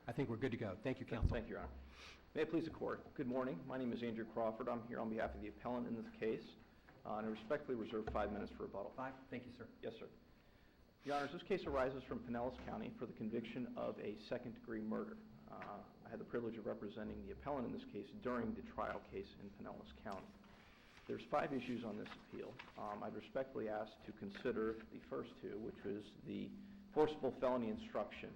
I think we're good to go. Thank you, counsel. Thank you, Your Honor. May it please the Court. Good morning. My name is Andrew Crawford. I'm here on behalf of the appellant in this case, and I respectfully reserve 5 minutes for rebuttal. 5. Thank you, sir. Yes, sir. Your Honors, this case arises from Pinellas County for the conviction of a second-degree murder. I had the privilege of representing the appellant in this case during the trial case in Pinellas County. There's 5 issues on this appeal. I'd respectfully ask to consider the first 2, which was the forcible felony instruction,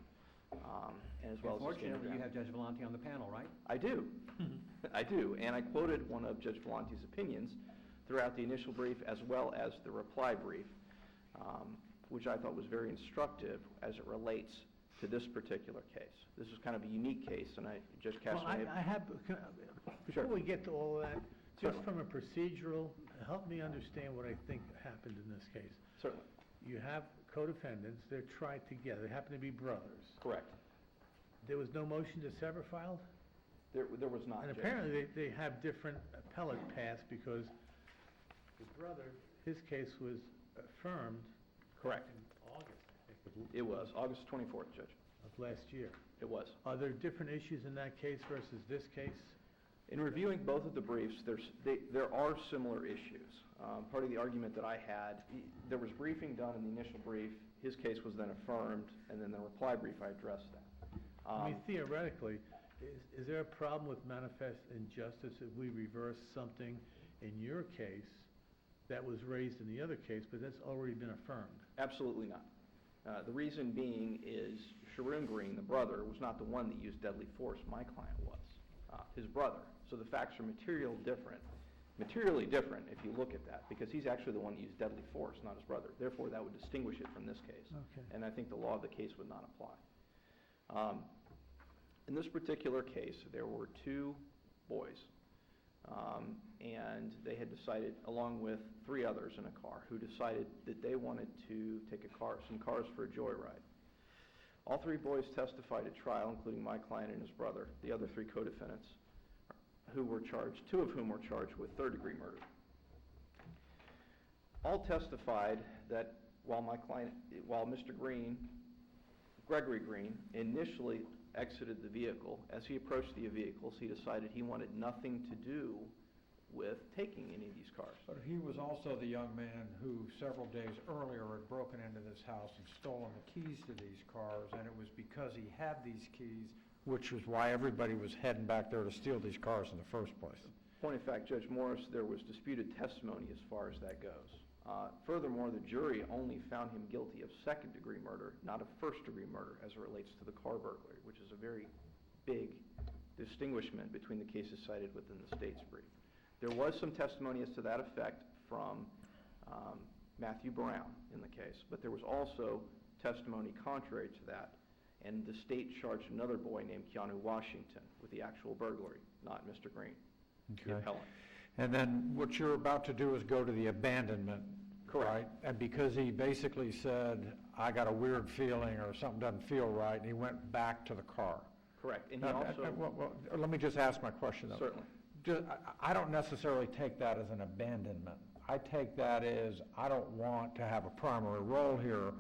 and as well as the standard Fortunately, you have Judge Vellante on the panel, right? I do. I do. And I quoted one of Judge Vellante's opinions throughout the initial brief as well as the reply brief, which I thought was very instructive as it relates to this particular case. This is kind of a unique case, and Judge Castro... Well, I have, before we get to all of that, just from a procedural, help me understand what I think happened in this case. Certainly. You have co-defendants, they're tried together, they happen to be brothers. Correct. There was no motion to sever filed? There was not, And Judge. apparently they have different appellate paths because the brother, his case was affirmed. Correct. In August, I think, It was. August 24th, Judge. of last year. It was. Are there different issues in that case versus this case? In reviewing both of the briefs, there are similar issues. Part of the argument that I had, there was briefing done in the initial brief. His case was then affirmed, and then the reply brief, I addressed that. I mean, theoretically, is there a problem with manifest injustice if we reverse something in your case that was raised in the other case, but that's already been affirmed? Absolutely not. The reason being is Sharon Green, the brother, was not the one that used deadly force. My client was. His brother. So the facts are materially different if you look at that, because he's actually the one that used deadly force, not his brother. Therefore, that would distinguish it from this case. Okay. And I think the law of the case would not apply. In this particular case, there were 2 boys, and they had decided, along with 3 others in a car, who decided that they wanted to take some cars for a joyride. All 3 boys testified at trial, including my client and his brother, the other 3 co-defendants, who were charged, 2 of whom were charged with third-degree murder. All testified that while Mr. Green, Gregory Green, initially exited the vehicle, as he approached the vehicles, he decided he wanted nothing to do with taking any of these cars. But he was also the young man who several days earlier had broken into this house and stolen the keys to these cars, and it was because he had these keys, which was why everybody was heading back there to steal these cars in the first place. Point of fact, Judge Morris, there was disputed testimony as far as that goes. Furthermore, the jury only found him guilty of second-degree murder, not of first-degree murder, as it relates to the car burglary, which is a very big distinguishment between the cases cited within the state's brief. There was some testimony as to that effect from Matthew Brown in the case, but there was also testimony contrary to that, and the state charged another boy named Keanu Washington with the actual burglary, not Mr. Green, the appellant. And then what you're about to do is go to the abandonment, Correct. right? And because he basically said, I got a weird feeling or something doesn't feel right, and he went back to the car. Correct. And he also... let me just ask my question, though. Certainly. I don't necessarily take that as an abandonment. I take that as I don't want to have a primary role here.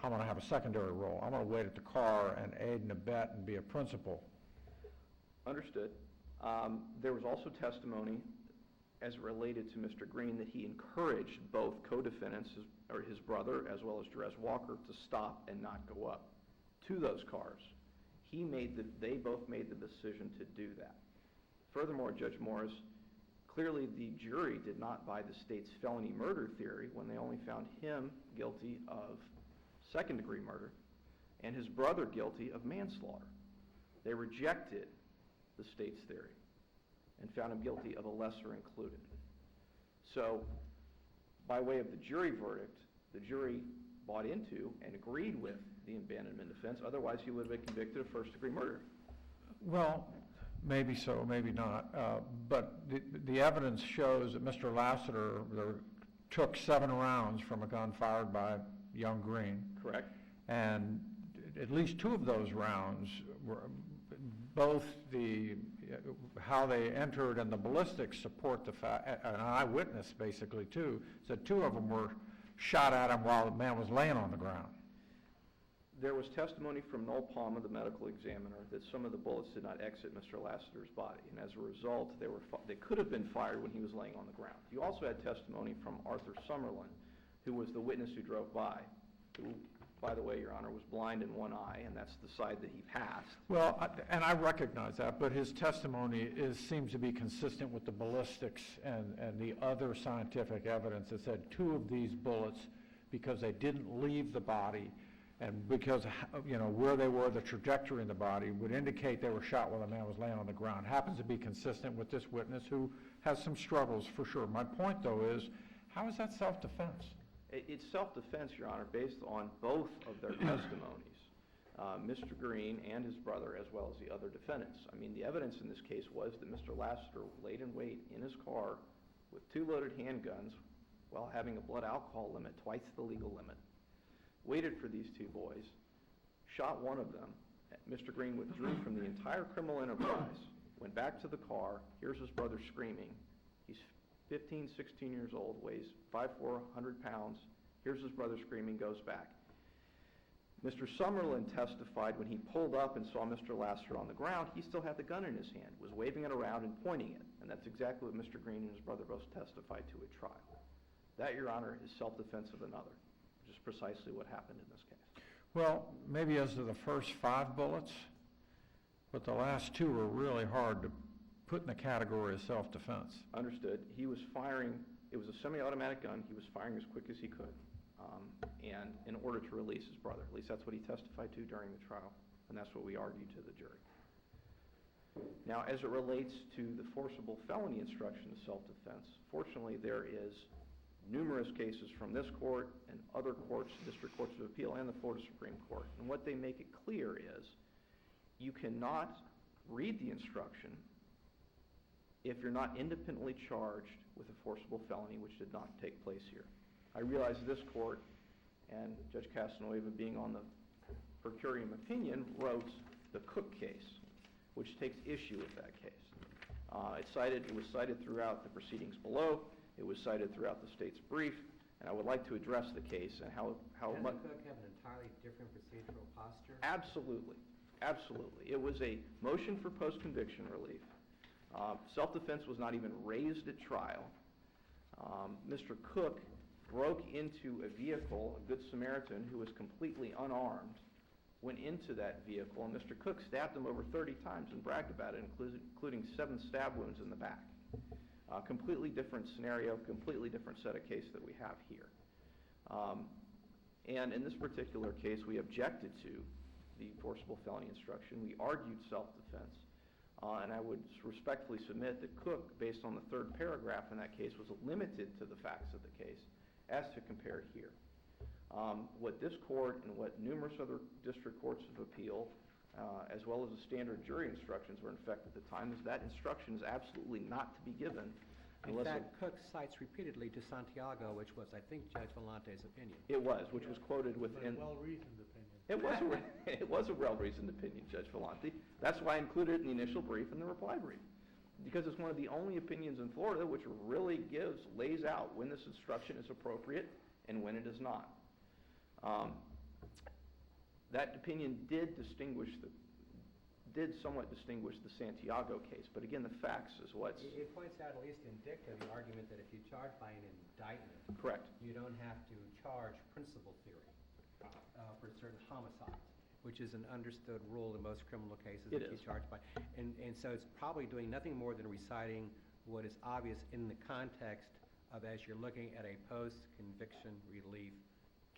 I want to have a secondary role. I want to wait at the car and aid and abet and be a principal. Understood. There was also testimony as related to Mr. Green that he encouraged both co-defendants, or his brother as well as Jerez Walker, to stop and not go up to those cars. They both made the decision to do that. Furthermore, Judge Morris, clearly the jury did not buy the state's felony murder theory when they only found him guilty of second-degree murder and his brother guilty of manslaughter. They rejected the state's theory and found him guilty of a lesser included. So, by way of the jury verdict, the jury bought into and agreed with the abandonment defense. Otherwise, he would have been convicted of first-degree murder. Well, maybe so, maybe not. But the evidence shows that Mr. Lassiter took 7 rounds from a gun fired by young Green. Correct. And at least 2 of those rounds were both how they entered and the ballistics support the fact, an eyewitness basically too, said 2 of them were shot at him while the man was laying on the ground. There was testimony from Noel Palmer, the medical examiner, that some of the bullets did not exit Mr. Lassiter's body, and as a result, they could have been fired when he was laying on the ground. You also had testimony from Arthur Summerlin, who was the witness who drove by, who, by the way, Your Honor, was blind in one eye, and that's the side that he passed. Well, and I recognize that, but his testimony seems to be consistent with the ballistics and the other scientific evidence that said 2 of these bullets, because they didn't leave the body, and because, you know, where they were, the trajectory in the body would indicate they were shot while the man was laying on the ground. Happens to be consistent with this witness who has some struggles for sure. My point, though, is how is that self-defense? It's self-defense, Your Honor, based on both of their testimonies, Mr. Green and his brother, as well as the other defendants. I mean, the evidence in this case was that Mr. Lassiter laid in wait in his car with 2 loaded handguns while having a blood alcohol limit, twice the legal limit, waited for these 2 boys, shot one of them. Mr. Green withdrew from the entire criminal enterprise, went back to the car. Here's his brother screaming. He's 15, 16 years old, weighs 5'4", 100 pounds. Here's his brother screaming, goes back. Mr. Summerlin testified when he pulled up and saw Mr. Lassiter on the ground, he still had the gun in his hand, was waving it around and pointing it. And that's exactly what Mr. Green and his brother both testified to at trial. That, Your Honor, is self-defense of another, which is precisely what happened in this case. Well, maybe as to the first 5 bullets, but the last 2 were really hard to put in the category of self-defense. Understood. He was firing, it was a semi-automatic gun, he was firing as quick as he could, and in order to release his brother. At least that's what he testified to during the trial, and that's what we argued to the jury. Now, as it relates to the forcible felony instruction of self-defense, fortunately there is numerous cases from this court and other courts, district courts of appeal, and the Florida Supreme Court. And what they make it clear is you cannot read the instruction if you're not independently charged with a forcible felony, which did not take place here. I realize this court and Judge Casanova, being on the per curiam opinion, wrote the Cook case, which takes issue with that case. It was cited throughout the proceedings below. It was cited throughout the state's brief, and I would like to address the case and how much. Doesn't Cook have an entirely different procedural posture? Absolutely, absolutely. It was a motion for post-conviction relief. Self-defense was not even raised at trial. Mr. Cook broke into a vehicle, a Good Samaritan, who was completely unarmed, went into that vehicle, and Mr. Cook stabbed him over 30 times and bragged about it, including 7 stab wounds in the back. Completely different scenario, completely different set of case that we have here. And in this particular case, we objected to the forcible felony instruction. We argued self-defense. And I would respectfully submit that Cook, based on the 3rd paragraph in that case, was limited to the facts of the case as to compare here. What this court and what numerous other district courts of appeal, as well as the standard jury instructions were in effect at the time, is that instruction is absolutely not to be given. In fact, Cook cites repeatedly to Santiago, which was, I think, Judge Volante's opinion. It was, which was quoted within. A well-reasoned opinion. It was a well-reasoned opinion, Judge Volante. That's why I included it in the initial brief and the reply brief, because it's one of the only opinions in Florida which really lays out when this instruction is appropriate and when it is not. That opinion did somewhat distinguish the Santiago case, but again, the facts is what's. It points out, at least in dicta, the argument that if you charge by an indictment, Correct. you don't have to charge principal theory for certain homicides, which is an understood rule in most criminal cases. It that is. you charge by. And so it's probably doing nothing more than reciting what is obvious in the context of as you're looking at a post-conviction relief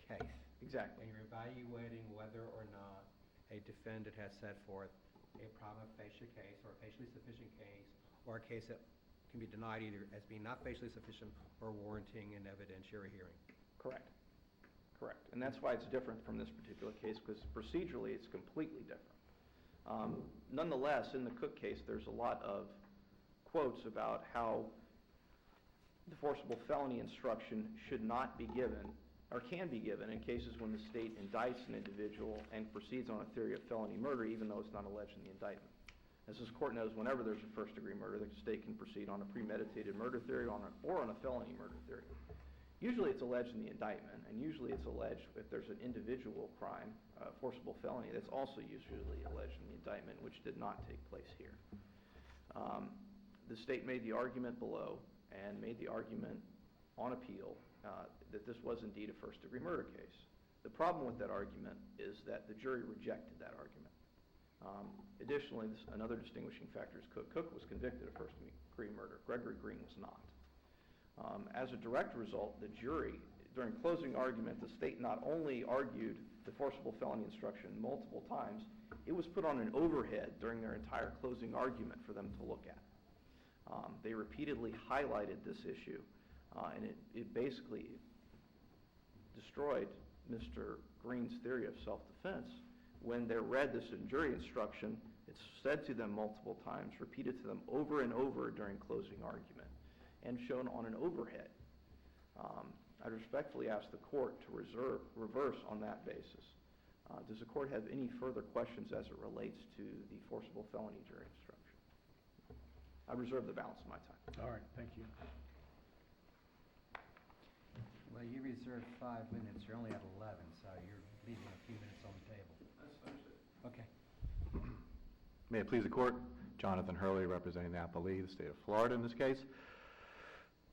case. Exactly. And you're evaluating whether or not a defendant has set forth a prima facie case or a facially sufficient case, or a case that can be denied either as being not facially sufficient or warranting an evidentiary hearing. Correct. Correct. And that's why it's different from this particular case, because procedurally it's completely different. Nonetheless, in the Cook case, there's a lot of quotes about how the forcible felony instruction should not be given or can be given in cases when the state indicts an individual and proceeds on a theory of felony murder, even though it's not alleged in the indictment. As this court knows, whenever there's a first-degree murder, the state can proceed on a premeditated murder theory or on a felony murder theory. Usually it's alleged in the indictment, and usually it's alleged if there's an individual crime, forcible felony, that's also usually alleged in the indictment, which did not take place here. The state made the argument below and made the argument on appeal that this was indeed a first-degree murder case. The problem with that argument is that the jury rejected that argument. Additionally, another distinguishing factor is Cook. Cook was convicted of first-degree murder. Gregory Green was not. As a direct result, the jury, during closing argument, the state not only argued the forcible felony instruction multiple times, it was put on an overhead during their entire closing argument for them to look at. They repeatedly highlighted this issue, and it basically destroyed Mr. Green's theory of self-defense. When they read this jury instruction, it's said to them multiple times, repeated to them over and over during closing argument, and shown on an overhead. I respectfully ask the court to reverse on that basis. Does the court have any further questions as it relates to the forcible felony jury instruction? I reserve the balance of my time. All right, thank you. Well, you reserved 5 minutes. You're only at 11, so you're leaving a few minutes on the table. That's understood. Okay. May it please the court, Jonathan Hurley representing the appellate, the state of Florida in this case.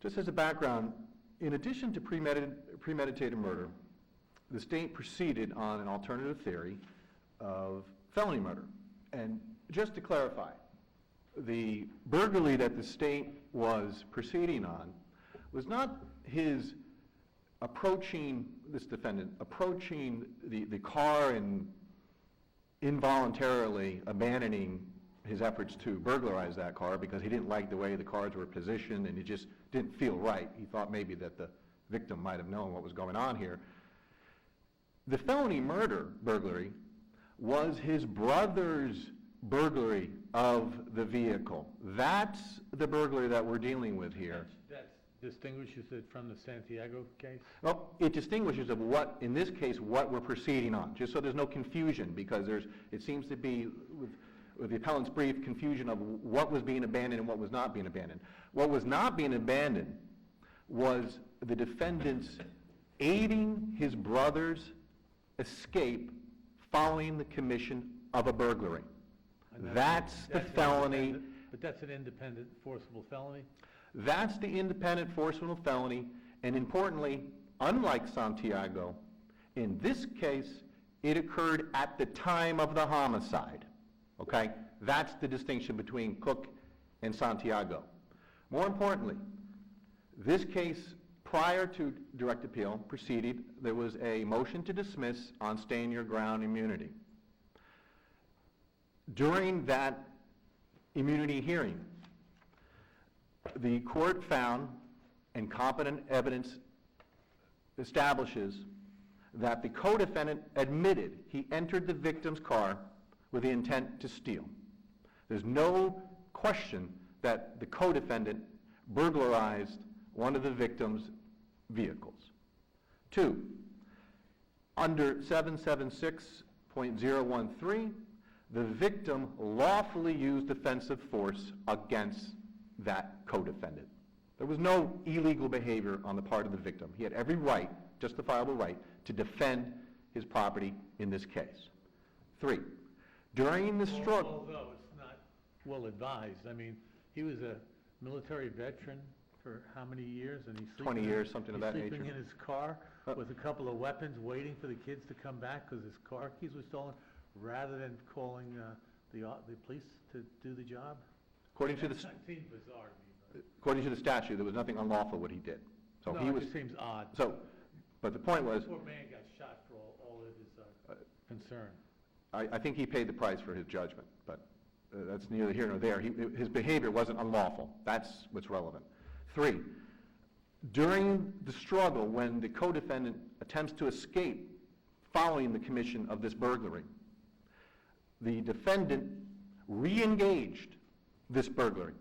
Just as a background, in addition to premeditated murder, the state proceeded on an alternative theory of felony murder. And just to clarify, the burglary that the state was proceeding on was not his approaching, this defendant, approaching the car and involuntarily abandoning his efforts to burglarize that car because he didn't like the way the cars were positioned and it just didn't feel right. He thought maybe that the victim might have known what was going on here. The felony murder burglary was his brother's burglary of the vehicle. That's the burglary that we're dealing with here. That distinguishes it from the Santiago case? Well, it distinguishes of what, in this case, what we're proceeding on, just so there's no confusion, because it seems to be, with the appellant's brief, confusion of what was being abandoned and what was not being abandoned. What was not being abandoned was the defendant's aiding his brother's escape following the commission of a burglary. That's the felony. But that's an independent forcible felony? That's the independent forcible felony, and importantly, unlike Santiago, in this case, it occurred at the time of the homicide. Okay? That's the distinction between Cook and Santiago. More importantly, this case, prior to direct appeal, proceeded, there was a motion to dismiss on stand-your-ground immunity. During that immunity hearing, the court found, and competent evidence establishes, that the co-defendant admitted he entered the victim's car with the intent to steal. There's no question that the co-defendant burglarized one of the victim's vehicles. 2, under 776.013, the victim lawfully used offensive force against that co-defendant. There was no illegal behavior on the part of the victim. He had every right, justifiable right, to defend his property in this case. 3, during the struggle... Although it's not well advised. I mean, he was a military veteran for how many years? And he's 20 years, something of that nature. sleeping in his car with a couple of weapons, waiting for the kids to come back because his car keys were stolen, rather than calling the police to do the job? According to the That seems bizarre to me. according to the statute, there was nothing unlawful what he did. So No, he it was... just seems odd. So, but the point was, This poor man got shot for all of his concern. I think he paid the price for his judgment, but that's neither here nor there. His behavior wasn't unlawful. That's what's relevant. 3, during the struggle when the co-defendant attempts to escape following the commission of this burglary, the defendant re-engaged this burglary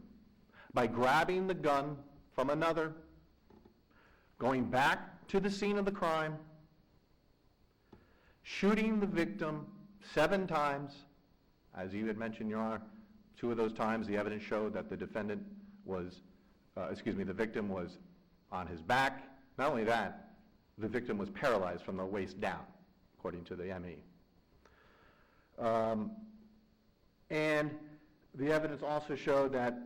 by grabbing the gun from another, going back to the scene of the crime, shooting the victim 7 times. As you had mentioned, Your Honor, 2 of those times the evidence showed that the victim was on his back Not only that, the victim was paralyzed from the waist down, according to the ME. And the evidence also showed that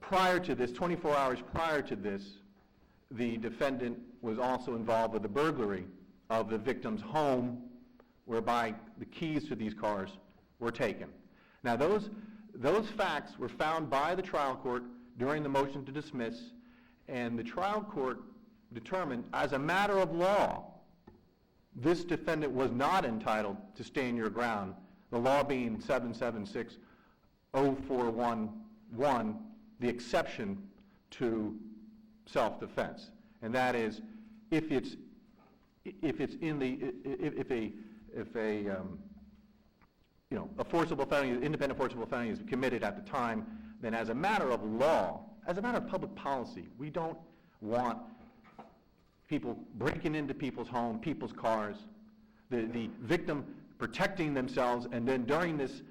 prior to this, 24 hours prior to this, the defendant was also involved with the burglary of the victim's home, whereby the keys to these cars were taken. Now, those facts were found by the trial court during the motion to dismiss, and the trial court determined, as a matter of law, this defendant was not entitled to stand your ground, the law being 776-0411, the exception to self-defense. And that is, if a forcible felony, independent forcible felony is committed at the time, then as a matter of law, as a matter of public policy, we don't want people breaking into people's home, people's cars, the victim protecting themselves, and then during this,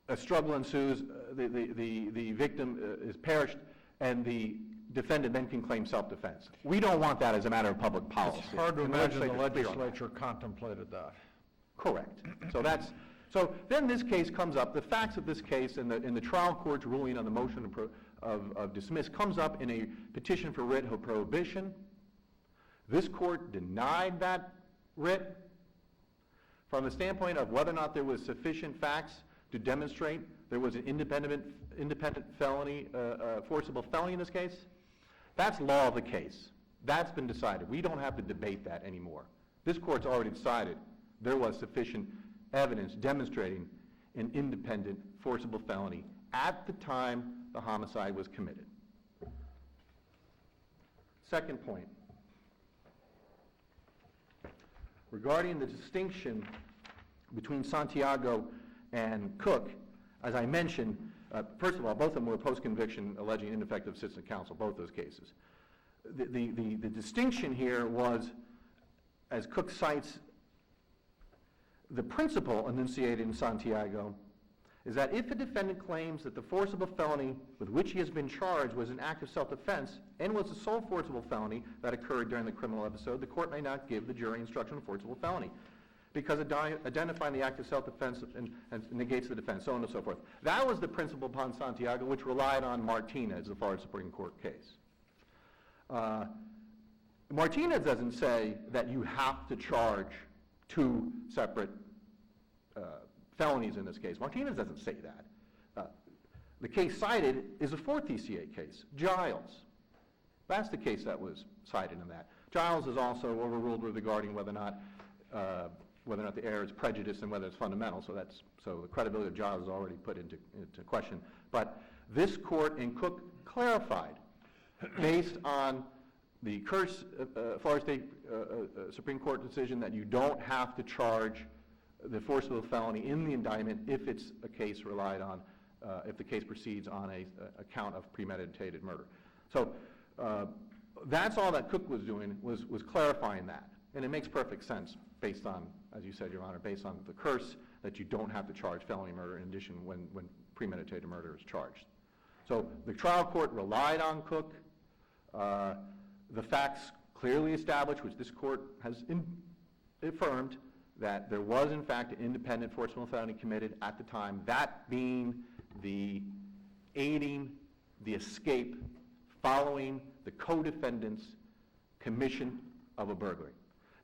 a struggle ensues, the victim is perished, and the defendant then can claim self-defense. We don't want that as a matter of public policy. It's hard to And imagine the legislature's clear on that. legislature contemplated that. Correct. So then this case comes up, the facts of this case in the trial court's ruling on the motion of dismiss comes up in a petition for writ of prohibition. This court denied that writ from the standpoint of whether or not there was sufficient facts to demonstrate there was an independent felony, forcible felony in this case. That's law of the case. That's been decided. We don't have to debate that anymore. This court's already decided there was sufficient evidence demonstrating an independent forcible felony at the time the homicide was committed. Second point. Regarding the distinction between Santiago and Cook, as I mentioned, first of all, both of them were post-conviction alleging ineffective assistance of counsel, both those cases. The distinction here was, as Cook cites, the principle enunciated in Santiago is that if a defendant claims that the forcible felony with which he has been charged was an act of self-defense and was the sole forcible felony that occurred during the criminal episode, the court may not give the jury instruction on forcible felony because identifying the act of self-defense and negates the defense, so on and so forth. That was the principle upon Santiago, which relied on Martinez, the Florida Supreme Court case. Martinez doesn't say that you have to charge two separate felonies in this case. Martinez doesn't say that. The case cited is a fourth ECA case, Giles. That's the case that was cited in that. Giles is also overruled regarding whether or not the error is prejudiced and whether it's fundamental. So the credibility of Giles is already put into question. But this court in Cook clarified, based on the Florida State Supreme Court decision, that you don't have to charge the forcible felony in the indictment if it's a case relied on, if the case proceeds on a count of premeditated murder. So that's all that Cook was doing, was clarifying that. And it makes perfect sense based on, as you said, Your Honor, based on the curse that you don't have to charge felony murder in addition when premeditated murder is charged. So the trial court relied on Cook. The facts clearly established, which this court has affirmed, that there was, in fact, an independent forcible felony committed at the time, that being the aiding the escape following the co-defendant's commission of a burglary.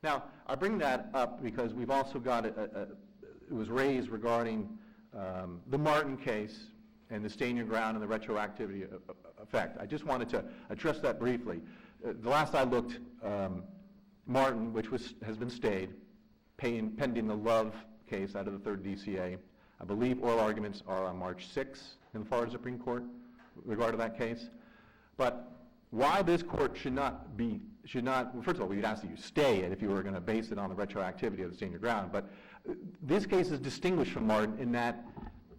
Now, I bring that up because we've also got it was raised regarding the Martin case and the stand your ground and the retroactivity effect. I just wanted to address that briefly. The last I looked, Martin, which has been stayed, pending the Love case out of the 3rd DCA. I believe oral arguments are on March 6th in the Florida Supreme Court with regard to that case. But why this court should not, well, first of all, we'd ask that you stay it if you were going to base it on the retroactivity of the stand your ground. But this case is distinguished from Martin in that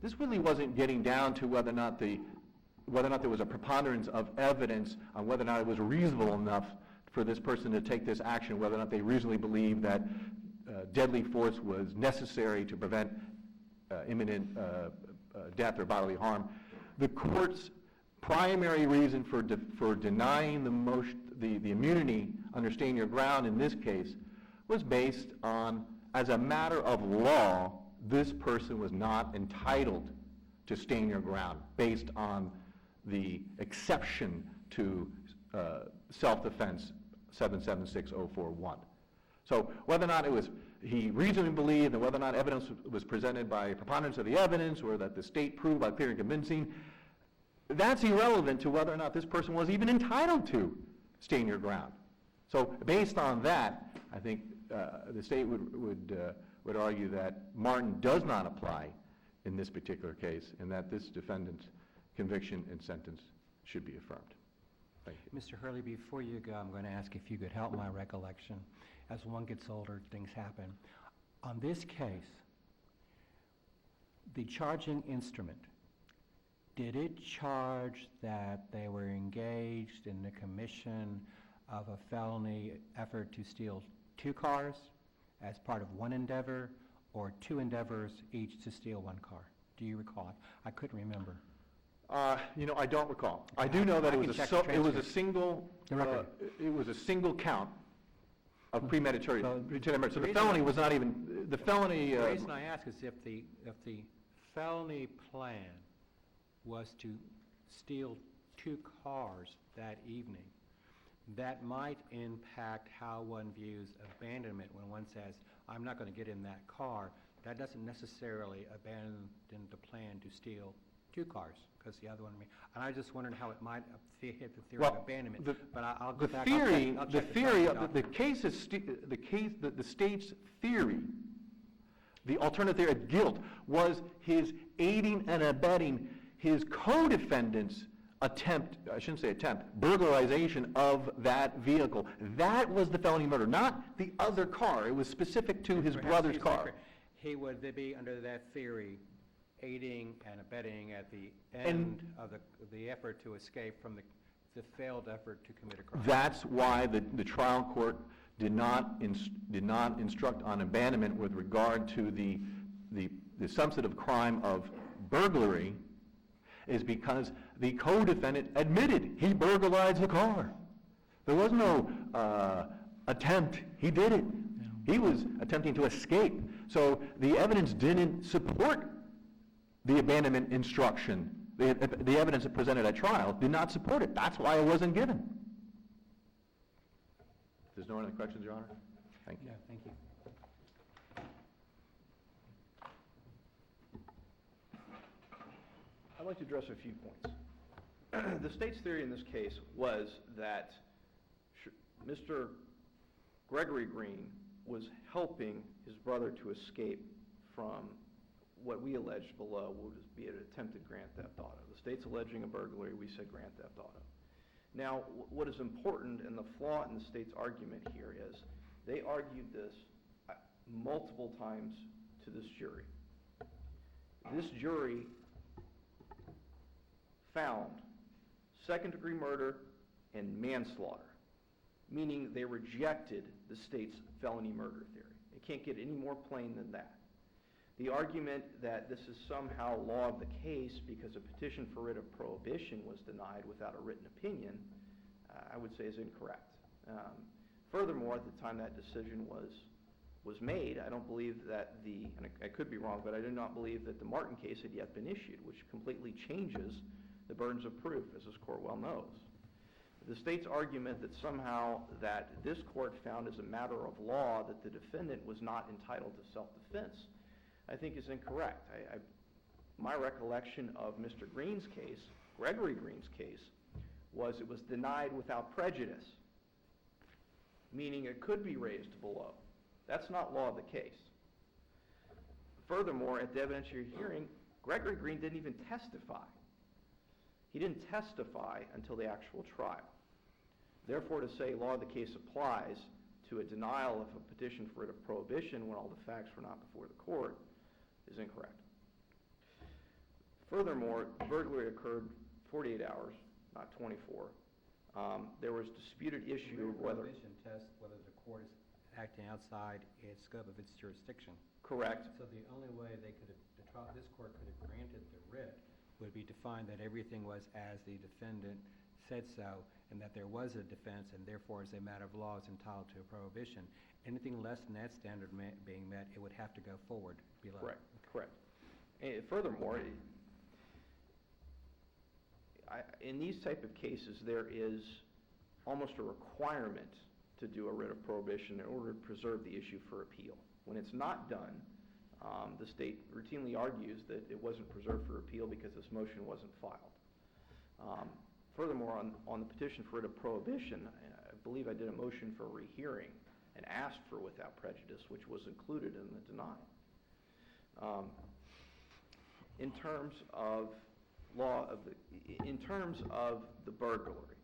this really wasn't getting down to whether or not there was a preponderance of evidence on whether or not it was reasonable enough for this person to take this action, whether or not they reasonably believed that deadly force was necessary to prevent imminent death or bodily harm. The court's primary reason for denying the immunity under stand your ground in this case was based on, as a matter of law, this person was not entitled to stand your ground based on the exception to self-defense 776041. So whether or not he reasonably believed, and whether or not evidence was presented by preponderance of the evidence, or that the state proved by clear and convincing, that's irrelevant to whether or not this person was even entitled to stand your ground. So based on that, I think the state would argue that Martin does not apply in this particular case, and that this defendant's conviction and sentence should be affirmed. Thank you. Mr. Hurley, before you go, I'm going to ask if you could help my recollection. As one gets older, things happen. On this case, the charging instrument, did it charge that they were engaged in the commission of a felony effort to steal 2 cars as part of one endeavor, or 2 endeavors each to steal 1 car? Do you recall it? I couldn't remember. I don't recall. I do know that it was a single count of premeditated murder. So the felony was not even the felony. The reason I ask is if the felony plan was to steal 2 cars that evening, that might impact how one views abandonment. When one says, "I'm not going to get in that car," that doesn't necessarily abandon the plan to steal 2 cars, because the other one. And I just wondered how it might hit the theory of abandonment. But I'll go back. The state's theory, the alternative theory of guilt, was his aiding and abetting his co-defendant's burglarization of that vehicle. That was the felony murder, not the other car. It was specific to his brother's car. He would be under that theory, aiding and abetting at the end of the effort to escape from the failed effort to commit a crime. That's why the trial court did not instruct on abandonment with regard to the substantive crime of burglary, is because the co-defendant admitted he burglarized the car. There was no attempt. He did it. He was attempting to escape. So the evidence didn't support the abandonment instruction. The evidence that presented at trial did not support it. That's why it wasn't given. If there's no other questions, Your Honor? Thank you. No, thank you. I'd like to address a few points. The state's theory in this case was that Mr. Gregory Green was helping his brother to escape from what we alleged below would be an attempted grand theft auto. The state's alleging a burglary, we said grand theft auto. Now, what is important, and the flaw in the state's argument here, is they argued this multiple times to this jury. This jury found second-degree murder and manslaughter, meaning they rejected the state's felony murder theory. It can't get any more plain than that. The argument that this is somehow law of the case because a petition for writ of prohibition was denied without a written opinion, I would say is incorrect. Furthermore, at the time that decision was made, I don't believe that and I could be wrong, but I do not believe that the Martin case had yet been issued, which completely changes the burdens of proof, as this court well knows. The state's argument that somehow that this court found as a matter of law that the defendant was not entitled to self-defense, I think is incorrect. My recollection of Mr. Green's case, Gregory Green's case, was it was denied without prejudice, meaning it could be raised below. That's not law of the case. Furthermore, at the evidentiary hearing, Gregory Green didn't even testify. He didn't testify until the actual trial. Therefore, to say law of the case applies to a denial of a petition for writ of prohibition when all the facts were not before the court is incorrect. Furthermore, burglary occurred 48 hours, not 24. There was disputed issue of whether... prohibition test whether the court is acting outside its scope of its jurisdiction. Correct. So the only way this court could have granted the writ would be to find that everything was as the defendant said so, and that there was a defense, and therefore, as a matter of law, is entitled to a prohibition. Anything less than that standard being met, it would have to go forward below. Correct. And furthermore, in these type of cases, there is almost a requirement to do a writ of prohibition in order to preserve the issue for appeal. When it's not done, the state routinely argues that it wasn't preserved for appeal because this motion wasn't filed. Furthermore, on the petition for writ of prohibition, I believe I did a motion for rehearing and asked for without prejudice, which was included in the denial. In terms of the burglary,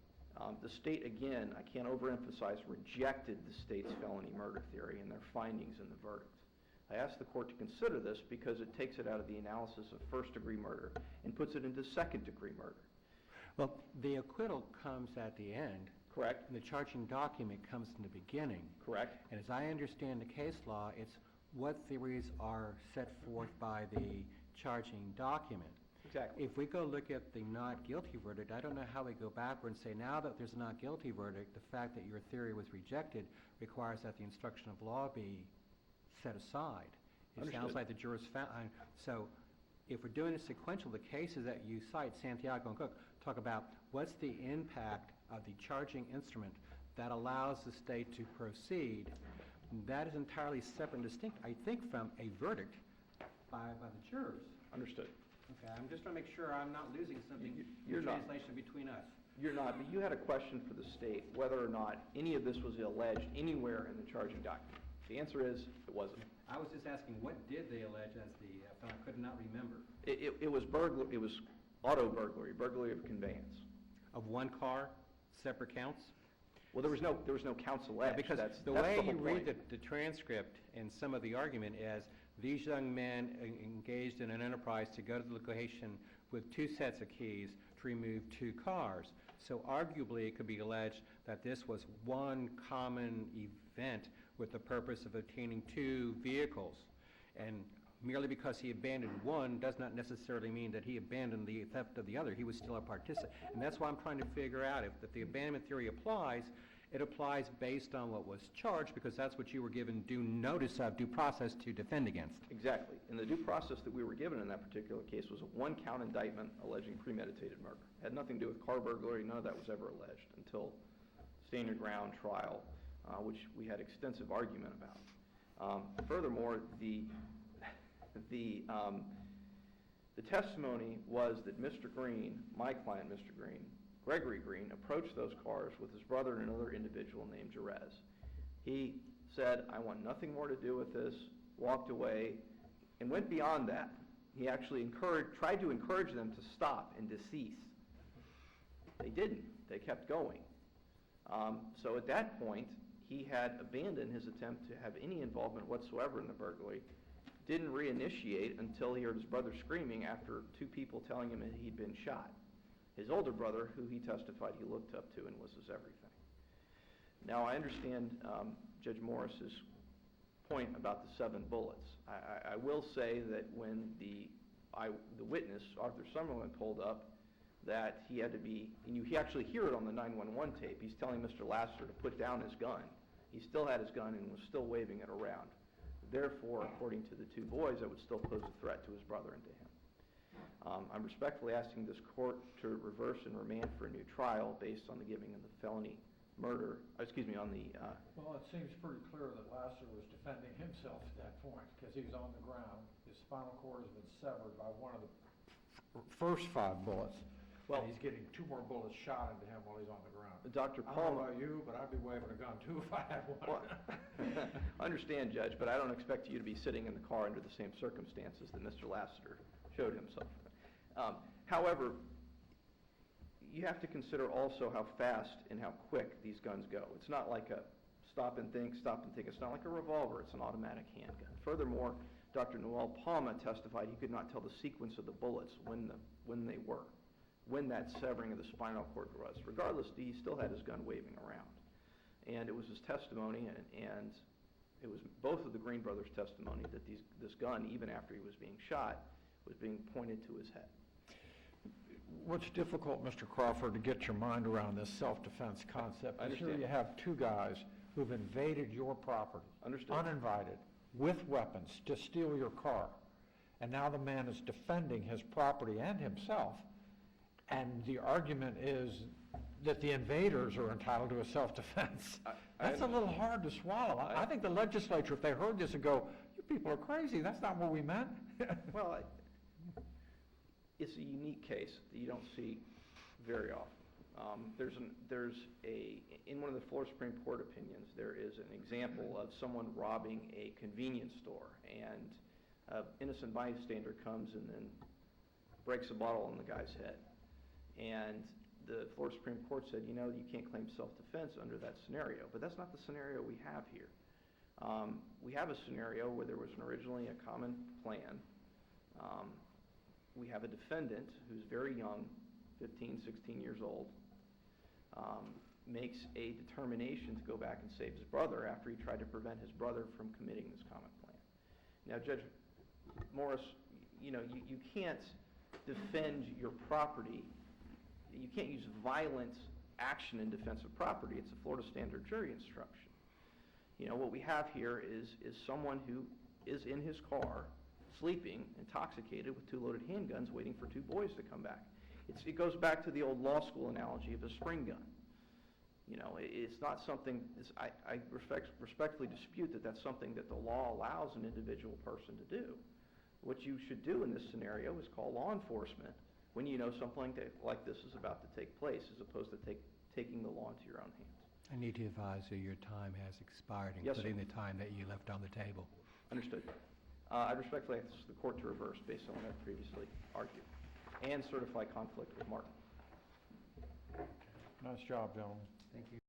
the state, again, I can't overemphasize, rejected the state's felony murder theory and their findings in the verdict. I asked the court to consider this because it takes it out of the analysis of first-degree murder and puts it into second-degree murder. Well, the acquittal comes at the end. Correct? And the charging document comes in the beginning. Correct. And as I understand the case law, it's what theories are set forth by the charging document. Exactly. If we go look at the not guilty verdict, I don't know how we go backward and say now that there's a not guilty verdict, the fact that your theory was rejected requires that the instruction of law be set aside. It Understood. sounds like the jurors found. So if we're doing a sequential, the cases that you cite, Santiago and Cook, talk about what's the impact of the charging instrument that allows the state to proceed. That is entirely separate and distinct, I think, from a verdict by the jurors. Understood. Okay, I'm just trying to make sure I'm not losing something You're in not. translation between us. You're not, but you had a question for the state whether or not any of this was alleged anywhere in the charging document. The answer is it wasn't. I was just asking, what did they allege as the felon? I could not remember. It was burglary. It was auto burglary, burglary of conveyance. Of one car, separate counts? Well, there was no counts alleged. Because that's the that's way the whole you read point. the transcript and some of the argument is these young men engaged in an enterprise to go to the location with two sets of keys to remove two cars. So arguably it could be alleged that this was one common event with the purpose of obtaining two vehicles. And merely because he abandoned one does not necessarily mean that he abandoned the theft of the other. He was still a participant. And that's why I'm trying to figure out if the abandonment theory applies, it applies based on what was charged because that's what you were given due notice of, due process to defend against. Exactly. And the due process that we were given in that particular case was a one-count indictment alleging premeditated murder. It had nothing to do with car burglary. None of that was ever alleged until stand your ground trial, which we had extensive argument about. Furthermore, the testimony was that Mr. Green, my client Mr. Green, Gregory Green, approached those cars with his brother and another individual named Jerez. He said, I want nothing more to do with this, walked away, and went beyond that. He actually tried to encourage them to stop and decease. They didn't. They kept going. So at that point, he had abandoned his attempt to have any involvement whatsoever in the burglary, didn't reinitiate until he heard his brother screaming after two people telling him that he'd been shot. His older brother, who he testified he looked up to and was his everything. Now, I understand Judge Morris's point about the 7 bullets. I will say that when the witness, Arthur Summerlin, pulled up, that he had to be, and you actually hear it on the 911 tape, he's telling Mr. Lassiter to put down his gun. He still had his gun and was still waving it around. Therefore, according to the two boys, that would still pose a threat to his brother and to him. I'm respectfully asking this court to reverse and remand for a new trial based on the giving of the felony murder, on the... Well, it seems pretty clear that Lassiter was defending himself at that point because he was on the ground. His spinal cord has been severed by one of the first 5 bullets. Well, and he's getting 2 more bullets shot into him while he's on the ground. Dr. I don't know Palmer... about you, but I'd be waving a gun too if I had one. Well, I understand, Judge, but I don't expect you to be sitting in the car under the same circumstances that Mr. Lassiter showed himself. However, you have to consider also how fast and how quick these guns go. It's not like a stop and think. It's not like a revolver. It's an automatic handgun. Furthermore, Dr. Noel Palma testified he could not tell the sequence of the bullets when that severing of the spinal cord was. Regardless, he still had his gun waving around. And it was his testimony, and it was both of the Green brothers' testimony that this gun, even after he was being shot, was being pointed to his head. what's difficult, Mr. Crawford, to get your mind around this self-defense concept I is here understand. you have two guys who've invaded your property. Understood. Uninvited, with weapons, to steal your car. And now the man is defending his property and himself, and the argument is that the invaders are entitled to a self-defense. That's a little hard to swallow. I think the legislature, if they heard this, would go, you people are crazy, that's not what we meant. Well, it's a unique case that you don't see very often. In one of the Florida Supreme Court opinions, there is an example of someone robbing a convenience store, and an innocent bystander comes and then breaks a bottle on the guy's head. And the Florida Supreme Court said, you can't claim self-defense under that scenario, but that's not the scenario we have here. We have a scenario where there was originally a common plan. We have a defendant who's very young, 15, 16 years old, makes a determination to go back and save his brother after he tried to prevent his brother from committing this common plan. Now, Judge Morris, you can't defend your property. You can't use violent action in defense of property. It's a Florida standard jury instruction. What we have here is someone who is in his car, sleeping, intoxicated, with two loaded handguns, waiting for two boys to come back. It goes back to the old law school analogy of a spring gun. It's not something, I respectfully dispute that that's something that the law allows an individual person to do. What you should do in this scenario is call law enforcement when you know something like this is about to take place, as opposed to taking the law into your own hands. I need to advise you your time has expired, Yes, sir. including the time that you left on the table. Understood. I respectfully ask the court to reverse based on what I previously argued, and certify conflict with Martin. Nice job, gentlemen. Thank you.